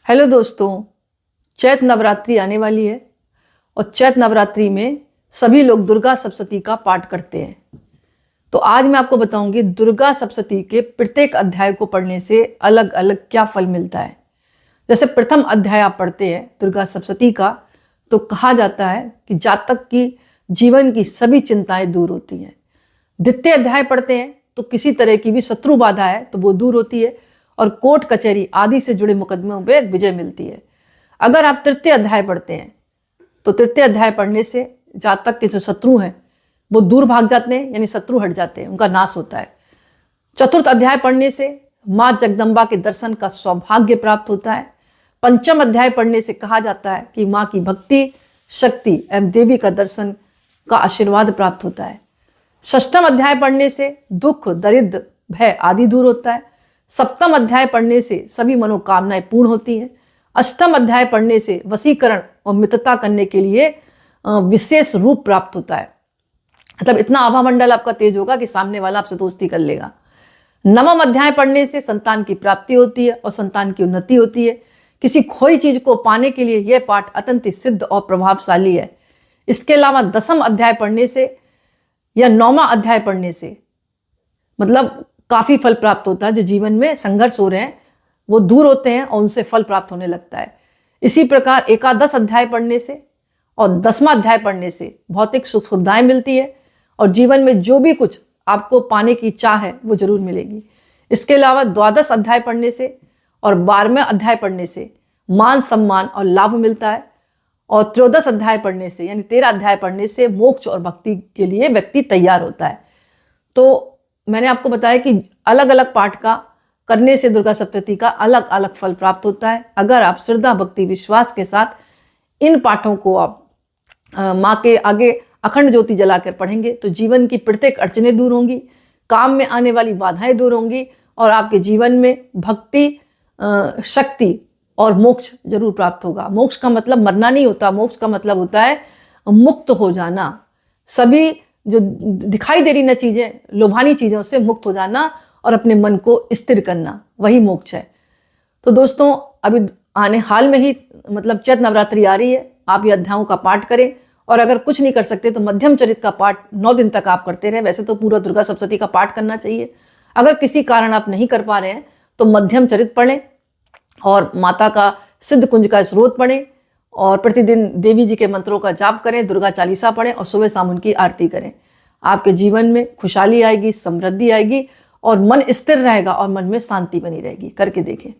Hello दोस्तों, चैत नवरात्रि आने वाली है और चैत नवरात्रि में सभी लोग दुर्गा सप्तशती का पाठ करते हैं। तो आज मैं आपको बताऊंगी दुर्गा सप्तशती के प्रत्येक अध्याय को पढ़ने से अलग अलग क्या फल मिलता है। जैसे प्रथम अध्याय आप पढ़ते हैं दुर्गा सप्तशती का, तो कहा जाता है कि जातक की जीवन की सभी चिंताएं दूर होती हैं। द्वितीय अध्याय पढ़ते हैं तो किसी तरह की भी शत्रु बाधा है तो वो दूर होती है और कोर्ट कचहरी आदि से जुड़े मुकदमों पर विजय मिलती है। अगर आप तृतीय अध्याय पढ़ते हैं तो तृतीय अध्याय पढ़ने से जातक के जो शत्रु हैं वो दूर भाग जाते हैं, यानी शत्रु हट जाते हैं, उनका नाश होता है। चतुर्थ अध्याय पढ़ने से माँ जगदम्बा के दर्शन का सौभाग्य प्राप्त होता है। पंचम अध्याय पढ़ने से कहा जाता है कि माँ की भक्ति, शक्ति एवं देवी का दर्शन का आशीर्वाद प्राप्त होता है। षष्ठम अध्याय पढ़ने से दुख, दरिद्र, भय आदि दूर होता है। सप्तम अध्याय पढ़ने से सभी मनोकामनाएं पूर्ण होती हैं। अष्टम अध्याय पढ़ने से वशीकरण और मित्रता करने के लिए विशेष रूप प्राप्त होता है, मतलब इतना आभा मंडल आपका तेज होगा कि सामने वाला आपसे दोस्ती कर लेगा। नवम अध्याय पढ़ने से संतान की प्राप्ति होती है और संतान की उन्नति होती है। किसी खोई चीज को पाने के लिए यह पाठ अत्यंत सिद्ध और प्रभावशाली है। इसके अलावा दसम अध्याय पढ़ने से या नौवां अध्याय पढ़ने से मतलब काफी फल प्राप्त होता है। जो जीवन में संघर्ष हो रहे हैं वो दूर होते हैं और उनसे फल प्राप्त होने लगता है। इसी प्रकार एकादश अध्याय पढ़ने से और 10वां अध्याय पढ़ने से भौतिक सुख सुविधाएं मिलती है और जीवन में जो भी कुछ आपको पाने की चाह है वो जरूर मिलेगी। इसके अलावा द्वादश अध्याय पढ़ने से और 12वें अध्याय पढ़ने से मान सम्मान और लाभ मिलता है और त्रयोदश अध्याय पढ़ने से यानी 13 अध्याय पढ़ने से मोक्ष और भक्ति के लिए व्यक्ति तैयार होता है। तो मैंने आपको बताया कि अलग अलग पाठ का करने से दुर्गा सप्तशती का अलग अलग फल प्राप्त होता है। अगर आप श्रद्धा, भक्ति, विश्वास के साथ इन पाठों को आप माँ के आगे अखंड ज्योति जलाकर पढ़ेंगे तो जीवन की प्रत्येक अड़चनें दूर होंगी, काम में आने वाली बाधाएं दूर होंगी और आपके जीवन में भक्ति, शक्ति और मोक्ष जरूर प्राप्त होगा। मोक्ष का मतलब मरना नहीं होता, मोक्ष का मतलब होता है मुक्त हो जाना। सभी जो दिखाई दे रही ना चीजें, लोभानी चीजों से मुक्त हो जाना और अपने मन को स्थिर करना, वही मोक्ष है। तो दोस्तों, अभी हाल में ही मतलब चैत नवरात्रि आ रही है, आप ये अध्यायों का पाठ करें और अगर कुछ नहीं कर सकते तो मध्यम चरित का पाठ 9 दिन तक आप करते रहें। वैसे तो पूरा दुर्गा सप्तशती का पाठ करना चाहिए। अगर किसी कारण आप नहीं कर पा रहे हैं तो मध्यम चरित पढ़ें और माता का सिद्ध कुंज का स्रोत पढ़ें और प्रतिदिन देवी जी के मंत्रों का जाप करें, दुर्गा चालीसा पढ़ें और सुबह शाम उनकी आरती करें। आपके जीवन में खुशहाली आएगी, समृद्धि आएगी और मन स्थिर रहेगा और मन में शांति बनी रहेगी। करके देखें।